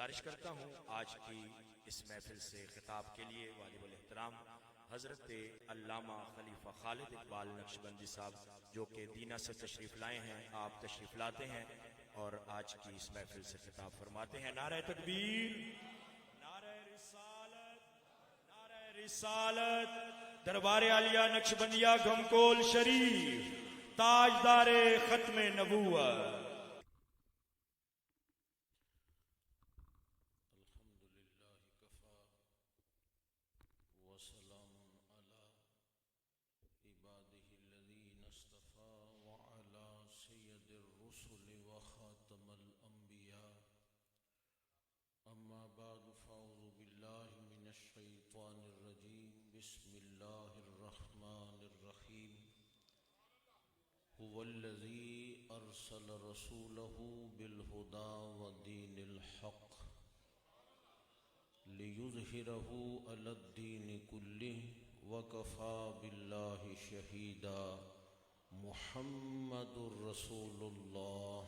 गुजारिश करता हूँ आज की इस महफिल से खिताब के लिए वालिबुल एहतराम हजरत अल्लामा खलीफा खालिद इकबाल नक्शबंदी साहब जो कि दीना से तशरीफ लाए हैं, आप तशरीफ लाते हैं और आज की इस महफिल से खिताब फरमाते हैं। नारे तकबीर, नारे रिसालत, नारे रिसालत। दरबार आलिया नक्शबंदिया गमकोल शरीफ, ताजदारे खत्मे नबूवत। हुवल्लज़ी अरसल रसूलहू बिलहुदा व दीनिल हक़ लियुज़हिरहू अलद्दीनि कुल्लिहि व कफ़ा बिल्लाहि शहीदा। मुहम्मदुर रसूलुल्लाह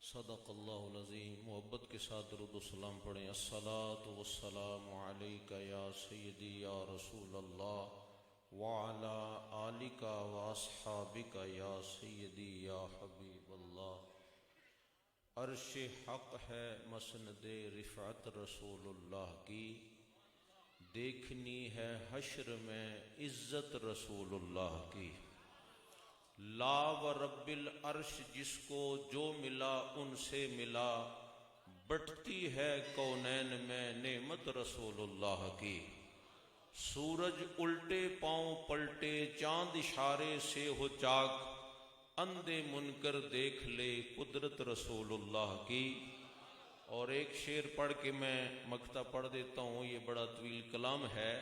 सदक़ल्लाहुल अज़ीम। मोहब्बत के साथ दुरूद व सलाम पढ़ें। अस्सलातु वस्सलामु अलैका या सय्यदी या रसूलल्लाह वाला आलिका व अस्हाबिका या सय्यदी या हबीबल्लाह। अर्श हक़ है मसनदे रिफ़अत रसूलुल्लाह की, देखनी है हश्र में इज़्ज़त रसूलुल्लाह की। ला व रब्बिल अर्श जिसको जो मिला उनसे मिला, बढ़ती है कौनैन में नेमत रसूलुल्लाह की। सूरज उल्टे पांव पलटे चांद इशारे से हो चाक, अंधे मुनकर देख ले कुदरत रसूलुल्लाह की। और एक शेर पढ़ के मैं मक्ता पढ़ देता हूँ, ये बड़ा तवील कलाम है।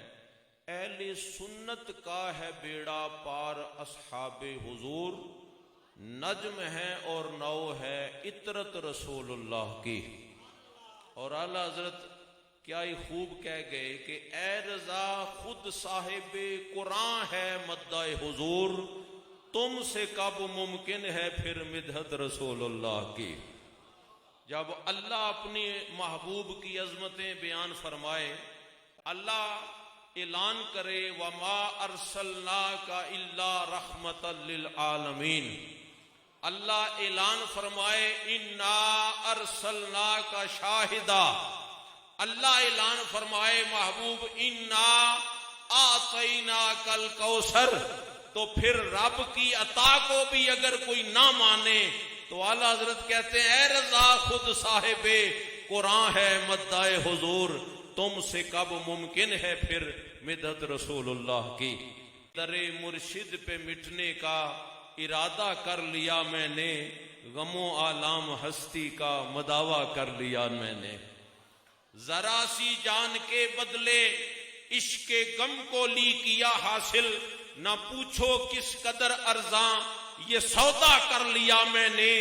अहले सुन्नत का है बेड़ा पार अस्हाबे हुजूर, नज्म है और नौ है इतरत रसूलुल्लाह की। और आला हजरत क्या ही खूब कह गए कि ए रजा खुद साहिबे कुरान है मद्दाए हुजूर, तुमसे कब मुमकिन है फिर मिदहत रसूलुल्लाह की। जब अल्लाह अपने महबूब की अजमतें बयान फरमाए, अल्लाह ऐलान करे वमा अरसलनाका इल्ला रहमतल लिल आलमीन। अल्लाह ऐलान फरमाए इन्ना अरसलनाका शाहिदा। अल्लाह ऐलान फरमाए महबूब इन्ना आतैना कल कौसर। तो फिर रब की अता को भी अगर कोई ना माने तो आला हजरत कहते हैं ए रजा खुद साहिबे कुरान है मद्दाए हुजूर, तुमसे कब मुमकिन है फिर मिदत रसूलुल्लाह की। दरे मुर्शिद पे मिटने का इरादा कर लिया मैंने, गमो आलाम हस्ती का मदावा कर लिया मैंने। जरा सी जान के बदले इश्के गम को ली किया हासिल, ना पूछो किस कदर अर्जा ये सौदा कर लिया मैंने।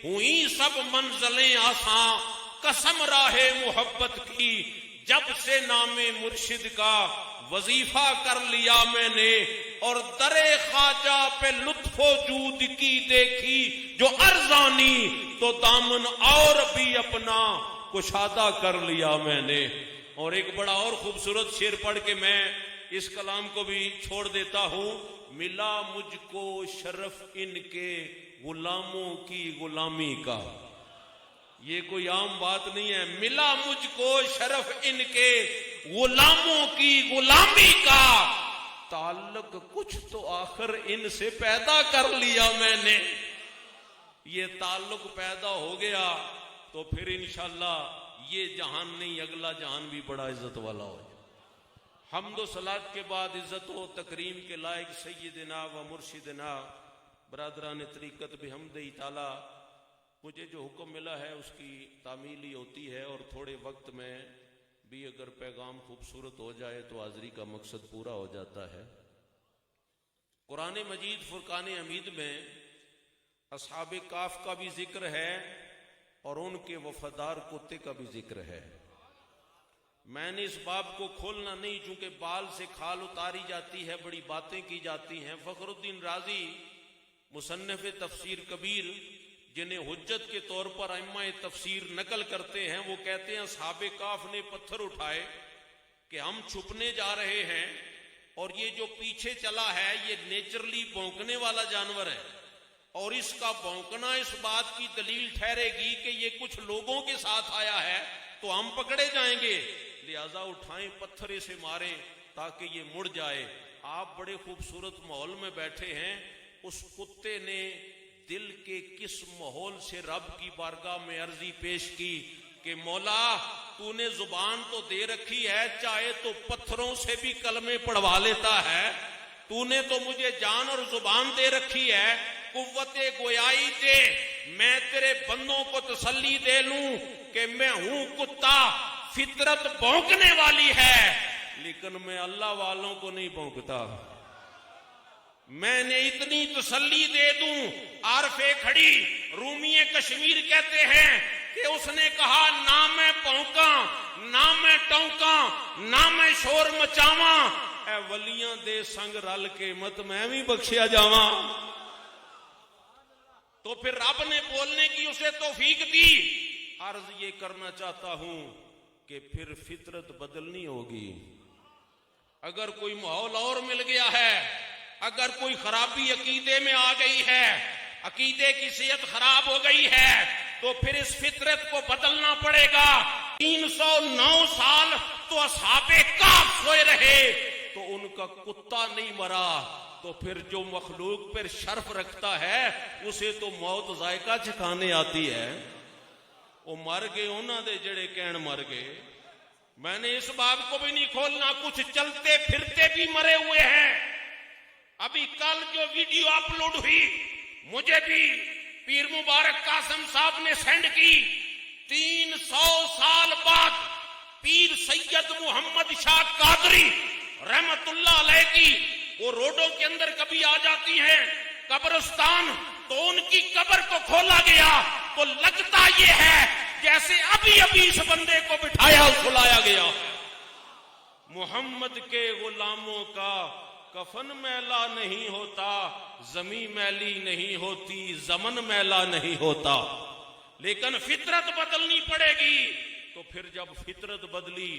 हुई सब मंजिलें आसान कसम राहे मोहब्बत की, जब से नामे मुर्शिद का वजीफा कर लिया मैंने। और दरे ख्वाजा पे लुत्फो जूद की देखी जो अर्जानी, तो दामन और भी अपना कुशादा कर लिया मैंने। और एक बड़ा और खूबसूरत शेर पढ़ के मैं इस कलाम को भी छोड़ देता हूं। मिला मुझको शरफ इनके गुलामों की गुलामी का। ये कोई आम बात नहीं है। मिला मुझको शरफ इनके गुलामों की गुलामी का, ताल्लुक कुछ तो आखिर इनसे पैदा कर लिया मैंने। ये ताल्लुक पैदा हो गया तो फिर इंशाअल्लाह ये जहान नहीं अगला जहान भी बड़ा इज्जत वाला हो। हम्दो सलात के बाद इज्जत व तकरीम के लायक सैयदना व मुर्शिदना बरादरान तरीक़त बिहम्दि ताला, मुझे जो हुक्म मिला है उसकी तामील ही होती है। और थोड़े वक्त में भी अगर पैगाम खूबसूरत हो जाए तो हाज़री का मकसद पूरा हो जाता है। कुरान मजीद फुरकान हमीद में अस्हाबे काफ का भी जिक्र है और उनके वफादार कुत्ते का भी जिक्र है। मैंने इस बाब को खोलना नहीं, चूंकि बाल से खाल उतारी जाती है, बड़ी बातें की जाती हैं। फखरुद्दीन राजी मुसन्निफ तफसीर कबीर जिन्हें हुज्जत के तौर पर अइम्मा तफसीर नकल करते हैं, वो कहते हैं असहाबे काफ ने पत्थर उठाए कि हम छुपने जा रहे हैं और ये जो पीछे चला है ये नेचुरली भौंकने वाला जानवर है और इसका भौंकना इस बात की दलील ठहरेगी कि ये कुछ लोगों के साथ आया है तो हम पकड़े जाएंगे, लिहाजा उठाएं पत्थर इसे मारें ताकि ये मुड़ जाए। आप बड़े खूबसूरत माहौल में बैठे हैं, उस कुत्ते ने दिल के किस माहौल से रब की बारगाह में अर्जी पेश की कि मौला तूने जुबान तो दे रखी है, चाहे तो पत्थरों से भी कलमे पढ़वा लेता है, तूने तो मुझे जान और जुबान दे रखी है, कुव्वते गोयाई दे, मैं तेरे बंदों को तसल्ली दे लूं कि मैं हूं कुत्ता, फितरत भौंकने वाली है, लेकिन मैं अल्लाह वालों को नहीं भौंकता। मैंने इतनी तसल्ली दे दूं, आरफे खड़ी रूमिये कश्मीर कहते हैं कि उसने कहा ना मैं भौंका, ना मैं टौका, ना मैं शोर मचावा, ए वलियां दे संग रल के मत मैं भी बख्शिया जावा। तो फिर रब ने बोलने की उसे तौफीक दी। अर्ज ये करना चाहता हूं कि फिर फितरत बदलनी होगी। अगर कोई माहौल और मिल गया है, अगर कोई खराबी अकीदे में आ गई है, अकीदे की सेहत खराब हो गई है, तो फिर इस फितरत को बदलना पड़ेगा। 309 साल तो असहाबे काफ सोए रहे तो उनका कुत्ता नहीं मरा, तो फिर जो मखलूक पर शर्फ रखता है उसे तो मौत जायका चखाने आती है। वो मर गए उन्होंने जेड़े कहन मर गए। मैंने इस बात को भी नहीं खोलना, कुछ चलते फिरते भी मरे हुए हैं। अभी कल जो वीडियो अपलोड हुई मुझे भी पीर मुबारक कासिम साहब ने सेंड की, 300 साल बाद पीर सैयद मोहम्मद शाह कादरी रहमतुल्लाह अलैह की वो रोडों के अंदर कभी आ जाती हैं कब्रिस्तान, तो उनकी कब्र को खोला गया तो लगता ये है जैसे अभी अभी इस बंदे को बिठाया और सुलाया गया। मोहम्मद के गुलामों का कफन मैला नहीं होता, जमी मैली नहीं होती, जमन मैला नहीं होता, लेकिन फितरत बदलनी पड़ेगी। तो फिर जब फितरत बदली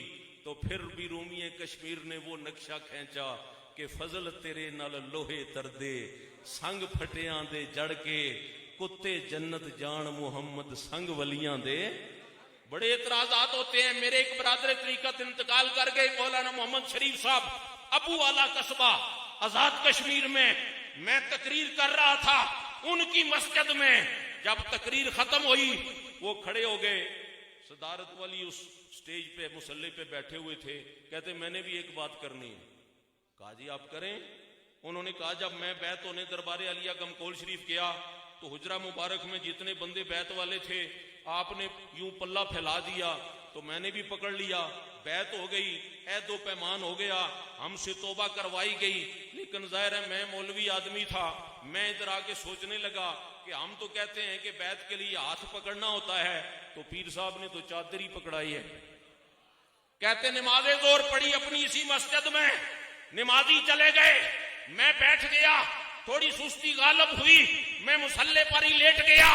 तो फिर भी रूमिये कश्मीर ने वो नक्शा खींचा कि फजल तेरे नाल लोहे तरदे, संग फटियां दे जड़ के, कुत्ते जन्नत जान मुहम्मद संग वलियां दे। बड़े एतराजात होते हैं। मेरे एक बरादर तरीकत इंतकाल कर गए, मौलाना मोहम्मद शरीफ साहब, अबू वाला कस्बा आजाद कश्मीर में। मैं तकरीर कर रहा था उनकी मस्जिद में। जब तकरीर खत्म हुई वो खड़े हो गए, सदारत वाली उस स्टेज पे मुसल्ले पे बैठे हुए थे। कहते मैंने भी एक बात करनी है। कहा जी आप करें। उन्होंने कहा जब मैं बैत होने दरबार अलिया गमकोल शरीफ गया तो हुजरा मुबारक में जितने बंदे बैत वाले थे आपने यूं पल्ला फैला दिया तो मैंने भी पकड़ लिया, बैत हो गई, दो पैमान हो गया, हमसे तौबा करवाई गई। लेकिन जाहिर है मैं मौलवी आदमी था, मैं इधर आके सोचने लगा कि हम तो कहते हैं कि बैत के लिए हाथ पकड़ना होता है, तो पीर साहब ने तो चादर ही पकड़ाई है। कहते नमाज़े जोर पड़ी अपनी इसी मस्जिद में, नमाजी चले गए, मैं बैठ गया, थोड़ी सुस्ती गालब हुई, मैं मुसल्ले पर ही लेट गया।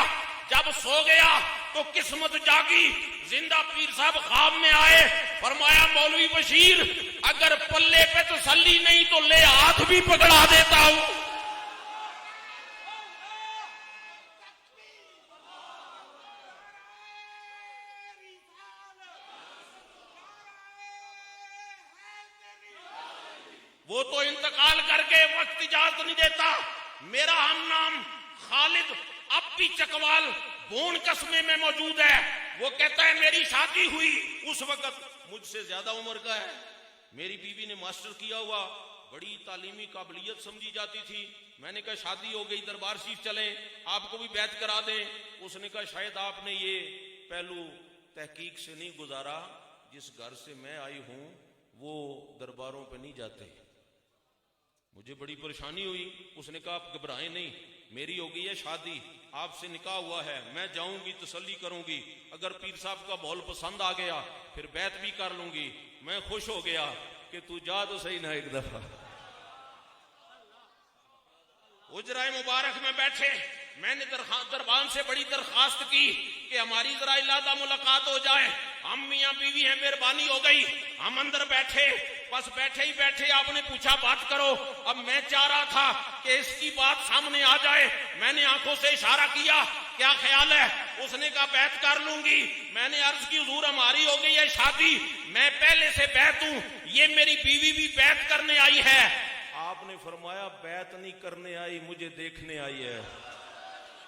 जब सो गया तो किस्मत जागी, जिंदा पीर साहब ख्वाब में आए, फरमाया मौलवी बशीर अगर पल्ले पे तसल्ली नहीं तो ले हाथ भी पकड़ा देता हूं। वो तो इंतकाल करके वक्त इजाजत नहीं देता। मेरा हम नाम खालिद अब भी चकवाल बोन कस्बे में मौजूद है। वो कहता है मेरी शादी हुई उस वक्त मुझसे ज्यादा उम्र का है, मेरी बीवी ने मास्टर किया हुआ, बड़ी तालीमी काबिलियत समझी जाती थी। मैंने कहा शादी हो गई, दरबार शरीफ चलें, आपको भी बैत करा दें। उसने कहा शायद आपने ये पहलू तहकीक से नहीं गुजारा, जिस घर से मैं आई हूं वो दरबारों पे नहीं जाते। मुझे बड़ी परेशानी हुई। उसने कहा आप घबराएं नहीं, मेरी हो गई है शादी, आपसे निकाह हुआ है, मैं जाऊंगी तसल्ली करूंगी, अगर पीर साहब का माहौल पसंद आ गया फिर बैत भी कर लूंगी। मैं खुश हो गया कि तू जा तो सही ना एक दफा। उजराए मुबारक में बैठे मैंने दरबान से बड़ी दरखास्त की कि हमारी जरा इलादा मुलाकात हो जाए, हम मियाँ बीवी हैं, मेहरबानी हो गई। हम अंदर बैठे, बस बैठे ही बैठे आपने पूछा बात करो। अब मैं चाह रहा था कि इसकी बात सामने आ जाए, मैंने आंखों से इशारा किया, क्या ख्याल है? उसने कहा बैत कर लूंगी। मैंने अर्ज की हुजूर हमारी हो गई है शादी, मैं पहले से बैत हूं, ये मेरी बीवी भी बैत करने आई है। आपने फरमाया बैत नहीं करने आई, मुझे देखने आई है।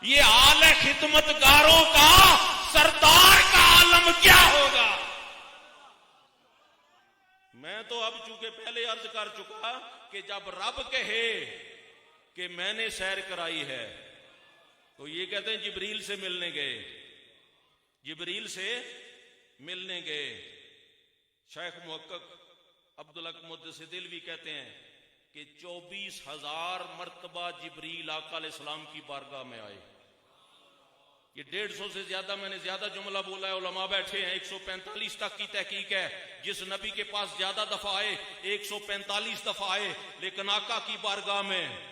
ये हाल है खिदमतगारों का, सरदार का आलम क्या होगा? मैं तो अब चूंकि पहले अर्ज कर चुका कि जब रब कहे कि मैंने सैर कराई है, तो ये कहते हैं जिब्रील से मिलने गए, जिब्रील से मिलने गए। शेख मुहक्किक अब्दुल हक मुद्दसी दिलवी कहते हैं कि 24,000 मर्तबा जिब्रील आका अलैहिस्सलाम की बारगाह में आए। ये 150 से ज्यादा, मैंने ज्यादा जुमला बोला है, उलमा बैठे हैं, 145 तक की तहकीक है। जिस नबी के पास ज्यादा दफा आए 145 दफा आए, लेकिन आका की बारगाह में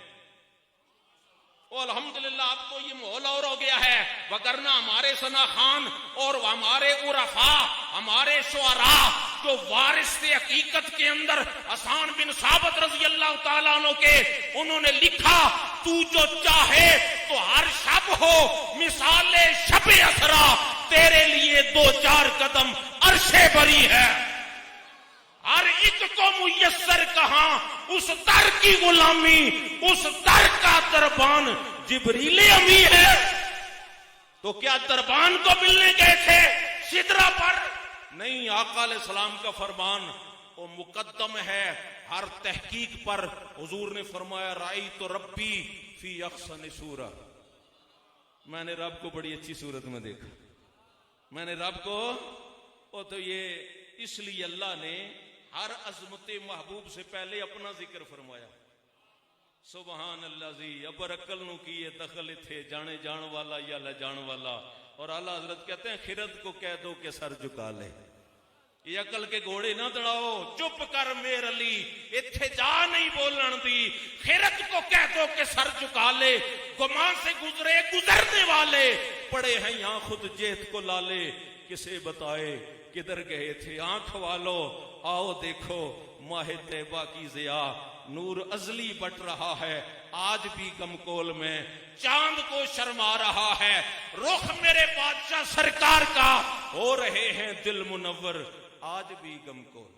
अल्हम्दुलिल्लाह अब तो ये माहौल और हो गया है, वगरना हमारे सना खान और हमारे उरफा, हमारे शुअरा जो वारिस थे हकीकत के अंदर, हसन बिन साबित रजी अल्लाह तआला अन्हु के, उन्होंने लिखा तू जो चाहे तो हर शब हो मिसाले शबे असरा, तेरे लिए 2-4 कदम अरशे बरी है। हर एक को मुयस्सर कहा उस दर की गुलामी, उस दर का दरबान जिब्रील अमी है। तो क्या दरबान को मिलने गए थे सिदरा पर? नहीं, आका अलैहिस्सलाम का फरमान वो मुकद्दम है हर तहकीक पर। हुजूर ने फरमाया राई तो रब्बी फी अहसन सूरत, मैंने रब को बड़ी अच्छी सूरत में देखा। मैंने रब को, वो तो ये इसलिए अल्लाह ने हर अजमत महबूब से पहले अपना जिक्र फरमाया। सुबहान अल्लाह जी अबर अकल नु की ये दखल थे, जाने जान वाला या ल जान वाला। और आला हजरत कहते हैं खिरद को कह दो कि सर झुका ले, ये अकल के घोड़े ना दड़ाओ, चुप कर मेर अली, इत्थे जा नहीं बोलन दी। खिरद को कह दो कि सर झुका ले, गुमान से गुजरे गुजरने वाले पड़े हैं यहाँ खुद जेत को लाले। किसे बताए किधर गए थे आंख वालों, आओ देखो माह तैबा की जिया, नूर अजली बट रहा है आज भी गमकोल में, चांद को शर्मा रहा है रुख मेरे बादशाह सरकार का, हो रहे हैं दिल मुनव्वर आज भी गमकोल।